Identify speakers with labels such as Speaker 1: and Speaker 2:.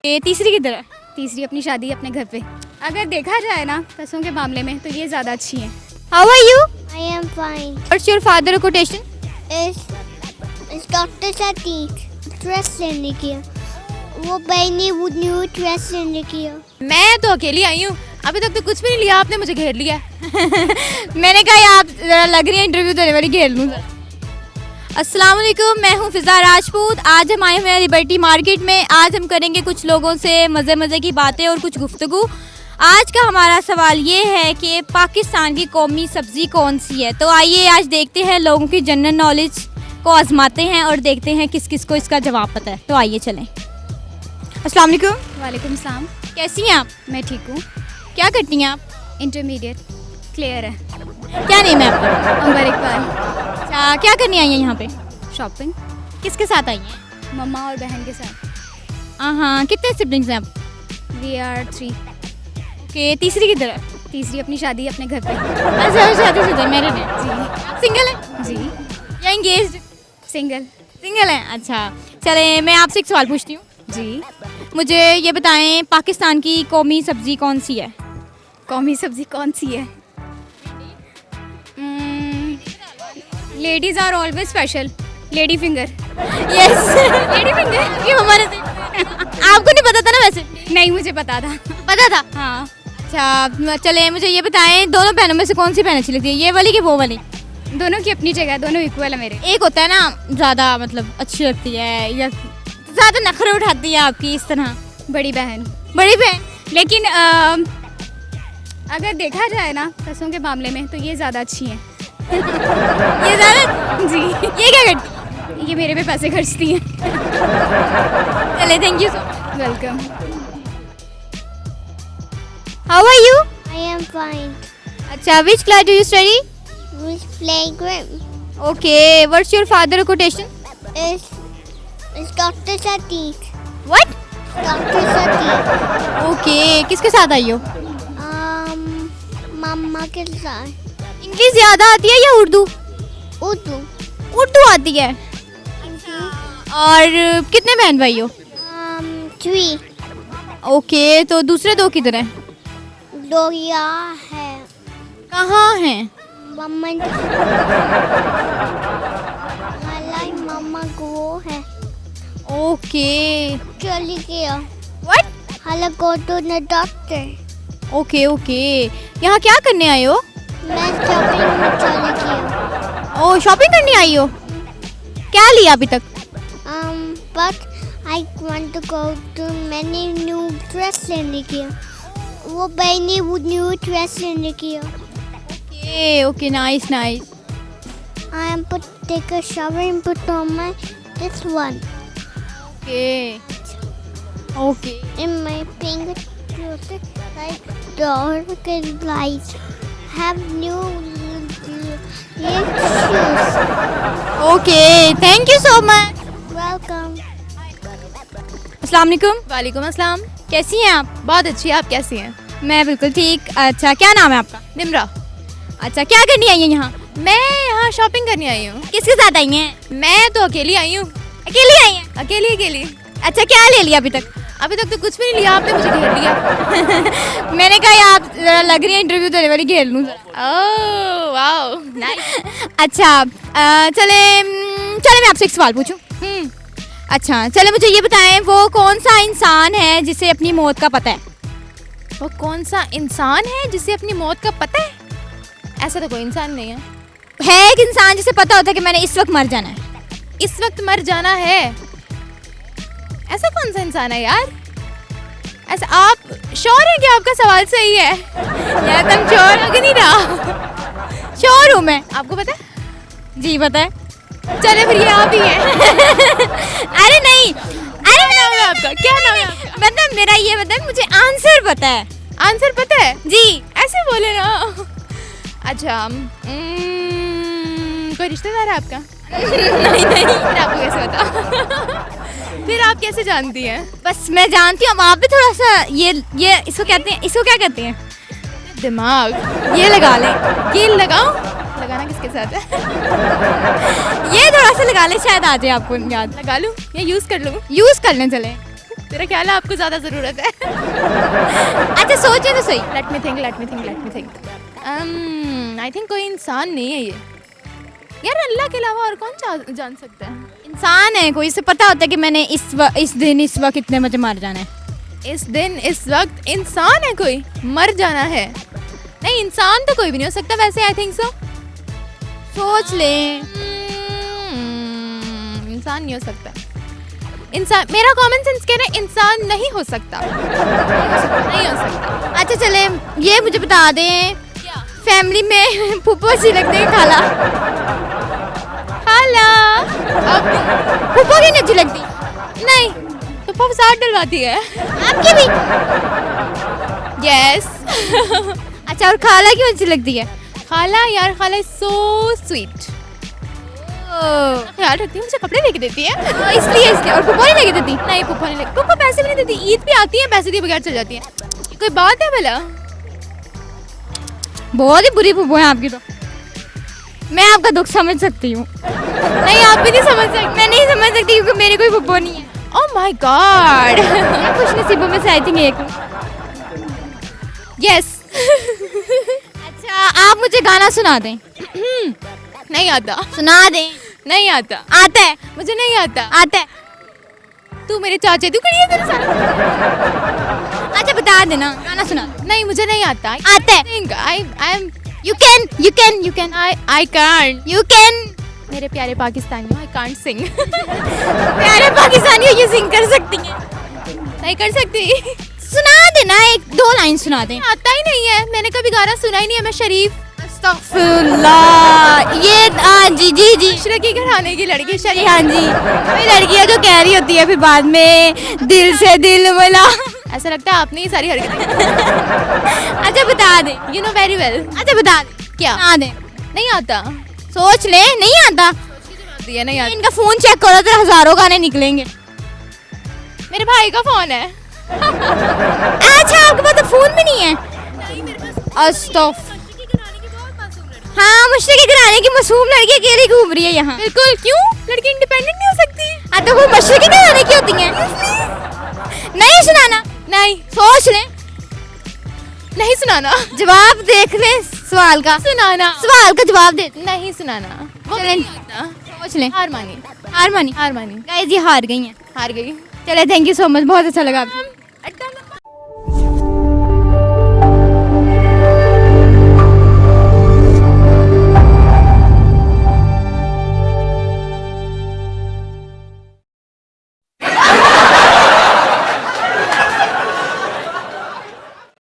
Speaker 1: ये तीसरी किधर है?
Speaker 2: तीसरी अपनी शादी अपने घर पे। अगर देखा जाए ना पैसों के मामले में तो ये ज़्यादा अच्छी है।
Speaker 1: How are you?
Speaker 3: I am fine.
Speaker 1: What's your father occupation?
Speaker 3: Is doctor Satish dress लेने की है। वो बहनी वो न्यू ड्रेस लेने की है।
Speaker 4: मैं तो अकेली आई हूँ, अभी तक तो कुछ भी नहीं लिया आपने, मुझे घेर लिया।
Speaker 1: मैंने कहा आप जरा लग रही है इंटरव्यू देने वाली, घेर लूँ। अस्सलाम वालेकुम, मैं हूँ फिज़ा राजपूत। आज हम आए हुए हैं लिबर्टी मार्केट में। आज हम करेंगे कुछ लोगों से मज़े की बातें और कुछ गुफ्तगू। आज का हमारा सवाल ये है कि पाकिस्तान की कौमी सब्ज़ी कौन सी है। तो आइए आज देखते हैं, लोगों की जनरल नॉलेज को आजमाते हैं और देखते हैं किस किस को इसका जवाब पता है। तो आइए चलें। अस्सलाम वालेकुम।
Speaker 2: वालेकुम सलाम।
Speaker 1: कैसी हैं आप?
Speaker 2: मैं ठीक हूँ।
Speaker 1: क्या करती हैं आप?
Speaker 2: इंटरमीडिएट क्लियर है।
Speaker 1: क्या नेम है आपका?
Speaker 2: अंबर इकबाल।
Speaker 1: अच्छा, क्या करने आई हैं यहाँ पे?
Speaker 2: शॉपिंग
Speaker 1: किसके साथ आई हैं?
Speaker 2: मम्मा और बहन के साथ।
Speaker 1: हाँ, कितने सिबलिंग्स हैं आप?
Speaker 2: We are 3।
Speaker 1: ओके, तीसरी किधर है?
Speaker 2: तीसरी अपनी शादी अपने घर पे।
Speaker 1: अच्छा, शादीशुदा मैरिड है?
Speaker 2: जी
Speaker 1: आप सिंगल हैं
Speaker 2: जी।
Speaker 1: या एंगेज्ड?
Speaker 2: सिंगल।
Speaker 1: सिंगल हैं। अच्छा, चले मैं आपसे एक सवाल पूछती हूँ।
Speaker 2: जी।
Speaker 1: मुझे ये बताएं, पाकिस्तान की कौमी सब्जी कौन सी है?
Speaker 2: कौमी सब्जी कौन सी है? Ladies are always special. Lady finger.
Speaker 1: Yes, lady finger. ये हमारे से आपको नहीं पता था ना? वैसे
Speaker 2: नहीं, मुझे पता था।
Speaker 1: पता था?
Speaker 2: हाँ।
Speaker 1: अच्छा, चले मुझे ये बताएं, दोनों बहनों में से कौन सी बहन अच्छी लगती है, ये वाली कि वो वाली?
Speaker 2: दोनों की अपनी जगह, दोनों इक्वल है मेरे।
Speaker 1: एक होता है ना ज़्यादा मतलब अच्छी लगती है या ज़्यादा नखरे उठाती है आपकी, इस तरह?
Speaker 2: बड़ी बहन।
Speaker 1: बड़ी बहन।
Speaker 2: लेकिन अगर देखा जाए ना पैसों के मामले में तो ये ज़्यादा अच्छी है।
Speaker 1: ये ज़्यादा?
Speaker 2: जी।
Speaker 1: ये क्या करती है?
Speaker 2: ये मेरे पे पैसे खर्चती हैं।
Speaker 1: चले, thank you so much.
Speaker 2: Welcome.
Speaker 1: How are you?
Speaker 3: I am fine.
Speaker 1: अच्छा, which class do you study?
Speaker 3: Which playground?
Speaker 1: Okay, what's your father occupation?
Speaker 3: Is doctor Satish.
Speaker 1: What?
Speaker 3: Doctor Satish.
Speaker 1: Okay, किसके साथ आई हो?
Speaker 3: मम्मा के साथ।
Speaker 1: इंग्लिश ज़्यादा आती है या उर्दू?
Speaker 3: उर्दू।
Speaker 1: उर्दू आती है। और कितने बहन भाई हो?
Speaker 3: 3।
Speaker 1: ओके, तो दूसरे दो किधर हैं?
Speaker 3: दो यहाँ है।
Speaker 1: कहाँ हैं?
Speaker 3: मम्मा मम्मा को वो है।
Speaker 1: ओके।
Speaker 3: चली गया।
Speaker 1: What?
Speaker 3: I'll go to the doctor.
Speaker 1: Okay, यहाँ क्या करने आए हो?
Speaker 3: मैं शॉपिंग में चली गई।
Speaker 1: ओ, शॉपिंग करने आई हो? क्या लिया अभी तक?
Speaker 3: But I want to go to many new dress लेने की। वो बहनी वो न्यू ड्रेस लेने की।
Speaker 1: Okay, nice.
Speaker 3: I am take a shower and put on my this one
Speaker 1: okay.
Speaker 3: in my pink clothes like dark and light. Have new shoes.
Speaker 1: Okay, thank you so much.
Speaker 3: Welcome.
Speaker 1: अस्सलाम वालेकुम।
Speaker 4: वालेकुम अस्सलाम।
Speaker 1: कैसी हैं आप?
Speaker 4: बहुत अच्छी, आप कैसी हैं?
Speaker 1: मैं बिल्कुल ठीक। अच्छा, क्या नाम है आपका?
Speaker 4: निम्रा।
Speaker 1: अच्छा, क्या करनी आई हैं यहाँ?
Speaker 4: मैं यहाँ शॉपिंग करने आई हूँ।
Speaker 1: किसके साथ आई हैं?
Speaker 4: मैं तो अकेली आई हूँ,
Speaker 1: अकेली आई हैं?
Speaker 4: अकेली।
Speaker 1: अच्छा, क्या ले लिया अभी तक?
Speaker 4: अभी तक तो कुछ भी नहीं लिया आपने, मुझे घेर लिया।
Speaker 1: मैंने कहा आप जरा लग रही है इंटरव्यू देने वाली, घेर लूँ।
Speaker 4: Oh wow, nice.
Speaker 1: अच्छा, चले मैं आपसे एक सवाल पूछूं। अच्छा, चले मुझे ये बताएं, वो कौन सा इंसान है जिसे अपनी मौत का पता है?
Speaker 4: वो कौन सा इंसान है जिसे अपनी मौत का पता है? ऐसा तो कोई इंसान नहीं है।
Speaker 1: एक इंसान जिसे पता होता है कि मैंने इस वक्त मर जाना है।
Speaker 4: इस वक्त मर जाना है? ऐसा कौन सा इंसान है यार? ऐसा आप श्योर हैं कि आपका सवाल सही है?
Speaker 1: यार तुम श्योर
Speaker 4: लग नहीं रहा।
Speaker 1: श्योर हूँ मैं।
Speaker 4: आपको पता है?
Speaker 1: जी पता है।
Speaker 4: चले फिर ये आप ही हैं।
Speaker 1: अरे नहीं,
Speaker 4: क्या नाम है आपका? क्या नाम है आपका?
Speaker 1: मतलब मेरा ये मतलब मुझे आंसर पता है।
Speaker 4: आंसर पता है?
Speaker 1: जी।
Speaker 4: ऐसे बोले ना। अच्छा, कोई रिश्तेदार है आपका?
Speaker 1: नहीं।
Speaker 4: फिर आपको कैसे पता? फिर आप कैसे जानती हैं?
Speaker 1: बस मैं जानती हूँ, आप भी थोड़ा सा ये इसको क्या कहते हैं?
Speaker 4: दिमाग।
Speaker 1: ये लगा लें।
Speaker 4: ये लगाओ? लगाना किसके साथ है?
Speaker 1: ये थोड़ा सा लगा ले, शायद आ जाए आपको याद।
Speaker 4: लगा लूँ या यूज़ कर लूँ?
Speaker 1: यूज कर लें, चले।
Speaker 4: मेरा ख्याल है आपको ज़्यादा ज़रूरत है।
Speaker 1: अच्छा सोचे तो सही।
Speaker 4: Let me think. I think कोई इंसान नहीं है ये। यार अल्लाह के अलावा और कौन जान सकता है?
Speaker 1: इंसान है कोई, इसे पता होता है कि मैंने इस दिन इस वक्त इतने बजे मार जाना है।
Speaker 4: इस दिन इस वक्त इंसान है कोई, मर जाना है? नहीं, इंसान तो कोई भी नहीं हो सकता वैसे। I think so.
Speaker 1: सोच ले।
Speaker 4: इंसान नहीं हो सकता। इंसान, मेरा कॉमन सेंस कह रहा है इंसान नहीं हो सकता। नहीं हो सकता।
Speaker 1: अच्छा चले, ये मुझे बता दें, फैमिली में फूफो अच्छी लगती है खाला?
Speaker 4: खाला अब
Speaker 1: फूफो की नहीं अच्छी लगती?
Speaker 4: नहीं, तो पापा साथ डलवाती है।
Speaker 1: आपकी भी?
Speaker 4: यस।
Speaker 1: अच्छा, और खाला क्यों अच्छी लगती है?
Speaker 4: खाला यार, खाला इज सो स्वीट। ख्याल रखती है, मुझे कपड़े लेके देती है।
Speaker 1: इसलिए और फूफो नहीं लेके देती?
Speaker 4: नहीं, पुप्पा नहीं लेके, पुप्पा पैसे भी नहीं देती। ईद पे आती है, पैसे दिए बगैर चल जाती है। कोई बात है भला?
Speaker 1: बहुत ही बुरी फूफो है आपकी तो। मैं आपका दुख समझ सकती हूँ।
Speaker 4: नहीं, आप भी नहीं समझ सकते।
Speaker 1: मैं नहीं समझ सकती क्योंकि मेरी कोई फूफो नहीं है।
Speaker 4: Oh my God.
Speaker 1: खुश नसीबों में से आई थिंक एक हूँ।
Speaker 4: यस।
Speaker 1: अच्छा, आप मुझे गाना सुना दें।
Speaker 4: नहीं आता।
Speaker 1: सुना दें।
Speaker 4: नहीं आता।
Speaker 1: आता है?
Speaker 4: मुझे नहीं आता।
Speaker 1: आता है।
Speaker 4: तू मेरे चाचे, तू खड़ी है तेरे साथ।
Speaker 1: अच्छा बता देना, गाना सुना दे।
Speaker 4: नहीं, मुझे नहीं आता।
Speaker 1: आता है?
Speaker 4: I am
Speaker 1: You can
Speaker 4: I can't.
Speaker 1: you can।
Speaker 4: मेरे प्यारे पाकिस्तानी, आई कांट सिंग।
Speaker 1: प्यारे पाकिस्तानियों ये सिंग कर सकती हैं?
Speaker 4: नहीं कर सकती।
Speaker 1: सुना देना, एक दो लाइन सुना दें।
Speaker 4: आता ही नहीं है, मैंने कभी गाना सुना ही नहीं है। मैं शरीफ
Speaker 1: अस्तगफिरुल्लाह। ये जी
Speaker 4: शरकी घराने की लड़की
Speaker 1: जी,
Speaker 4: शरीफ।
Speaker 1: हाँ जी, वही लड़की है जो कह रही होती है फिर बाद में दिल से दिल मिला।
Speaker 4: ऐसा लगता है आपने ही सारी हरकतें।
Speaker 1: अच्छा बता दे।
Speaker 4: You know very well.
Speaker 1: अच्छा बता दे।
Speaker 4: क्या?
Speaker 1: सुना दे।
Speaker 4: नहीं आता।
Speaker 1: सोच ले, नहीं आता?
Speaker 4: आती है, नहीं आती।
Speaker 1: इनका फोन चेक करो तो हजारों गाने निकलेंगे।
Speaker 4: मेरे भाई का फोन है।
Speaker 1: अच्छा, आपके पास तो फोन भी नहीं है? अस्तगफिरुल्लाह। हाँ, मुश्किल घराने की मासूम लड़की अकेली घूम रही है यहाँ।
Speaker 4: बिल्कुल। क्यों? लड़की इंडिपेंडेंट नहीं हो सकती?
Speaker 1: हाँ तो वो मशरकी घराने की होती हैं। नहीं सुनाना।
Speaker 4: नहीं,
Speaker 1: सोच ले,
Speaker 4: नहीं सुनाना।
Speaker 1: जवाब देख ले सवाल का।
Speaker 4: सुनाना।
Speaker 1: सवाल का जवाब दे।
Speaker 4: नहीं सुनाना। वो
Speaker 1: चलें।
Speaker 4: नहीं आता।
Speaker 1: सोच ले।
Speaker 4: हार मानी।
Speaker 1: हार मानी?
Speaker 4: हार मानी।
Speaker 1: गाइस ये हार गई हैं।
Speaker 4: हार गई।
Speaker 1: चले, थैंक यू सो मच, बहुत अच्छा लगा।